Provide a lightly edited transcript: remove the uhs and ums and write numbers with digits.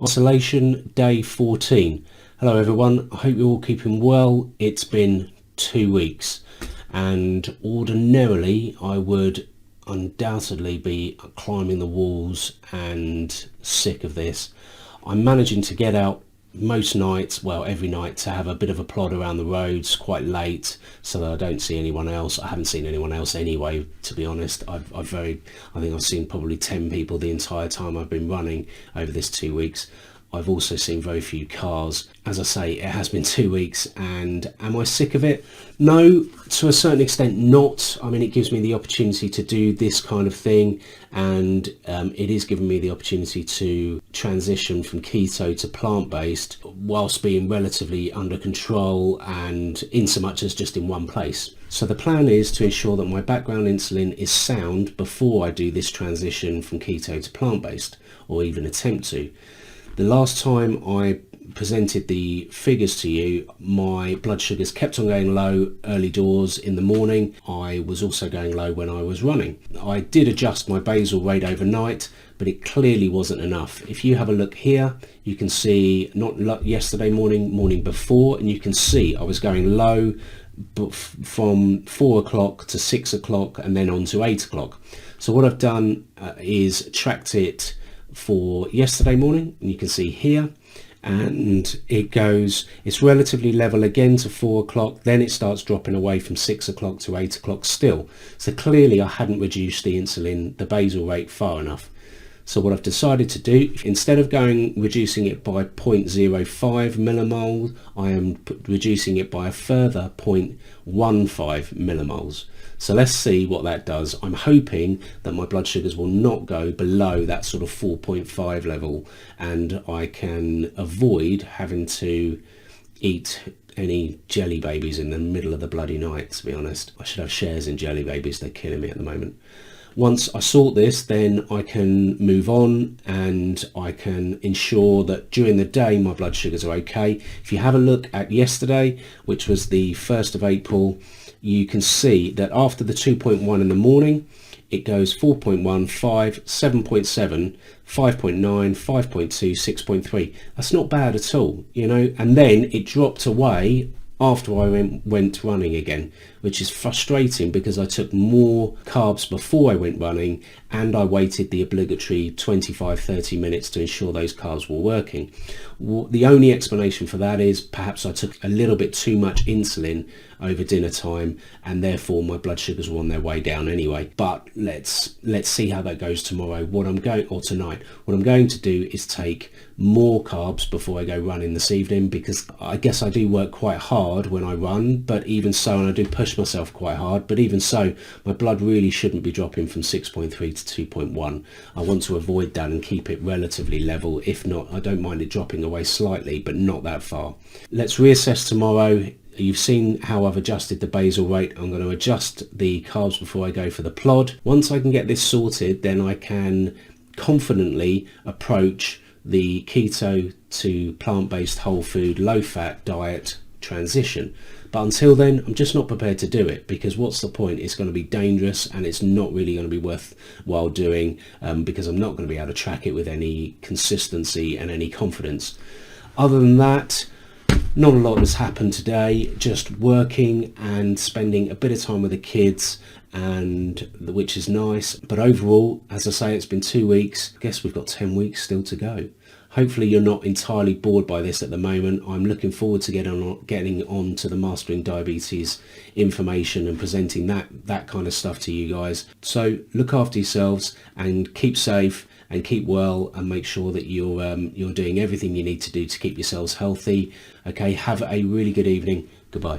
Isolation day 14. Hello everyone, I hope you're all keeping well. It's been 2 weeks and ordinarily I would undoubtedly be climbing the walls and sick of this. I'm managing to get out most nights, well every night, to have a bit of a plod around the roads quite late so that I don't see anyone else. I haven't seen anyone else anyway, to be honest. I think I've seen probably 10 people the entire time I've been running over this 2 weeks. I've also seen very few cars. As I say, it has been 2 weeks, and am I sick of it? No, to a certain extent not. I mean, it gives me the opportunity to do this kind of thing, and it is giving me the opportunity to transition from keto to plant-based whilst being relatively under control and in so much as just in one place. So the plan is to ensure that my background insulin is sound before I do this transition from keto to plant-based, or even attempt to. The last time I presented the figures to you, my blood sugars kept on going low early doors in the morning. I was also going low when I was running. I did adjust my basal rate overnight, but it clearly wasn't enough. If you have a look here, you can see, not yesterday morning before, and you can see I was going low from 4 o'clock to 6 o'clock and then on to 8 o'clock. So what I've done is tracked it for yesterday morning, and you can see here, and it's relatively level again to 4 o'clock, then it starts dropping away from 6 o'clock to 8 o'clock still. So clearly I hadn't reduced the basal rate far enough. So what I've decided to do, instead of reducing it by 0.05 millimoles, I am reducing it by a further 0.15 millimoles. So let's see what that does. I'm hoping that my blood sugars will not go below that sort of 4.5 level, and I can avoid having to eat any jelly babies in the middle of the bloody night, to be honest. I should have shares in jelly babies, they're killing me at the moment. Once I sort this, then I can move on and I can ensure that during the day my blood sugars are okay. If you have a look at yesterday, which was the 1st of April, you can see that after the 2.1 in the morning, it goes 4.1, 5, 7.7, 5.9, 5.2, 6.3. That's not bad at all, you know, and then it dropped away after I went running again, which is frustrating because I took more carbs before I went running and I waited the obligatory 25-30 minutes to ensure those carbs were working. The only explanation for that is perhaps I took a little bit too much insulin over dinner time, and therefore my blood sugars were on their way down anyway. But let's see how that goes tomorrow. Tonight. What I'm going to do is take more carbs before I go running this evening, because I guess I do work quite hard when I run, but even so, and I do push myself quite hard, but even so, my blood really shouldn't be dropping from 6.3 to 2.1. I want to avoid that and keep it relatively level. If not, I don't mind it dropping away slightly, but not that far. Let's reassess tomorrow. You've seen how I've adjusted the basal rate. I'm going to adjust the carbs before I go for the plod. Once I can get this sorted, then I can confidently approach the keto to plant-based whole food low fat diet transition. But until then, I'm just not prepared to do it, because what's the point? It's going to be dangerous and it's not really going to be worthwhile doing, because I'm not going to be able to track it with any consistency and any confidence. Other than that, not a lot has happened today, just working and spending a bit of time with the kids, which is nice. But overall, as I say, it's been 2 weeks. I guess we've got 10 weeks still to go. Hopefully you're not entirely bored by this at the moment. I'm looking forward to getting on to the Mastering Diabetes information and presenting that kind of stuff to you guys. So look after yourselves and keep safe and keep well, and make sure that you're doing everything you need to do to keep yourselves healthy. Okay, have a really good evening. Goodbye.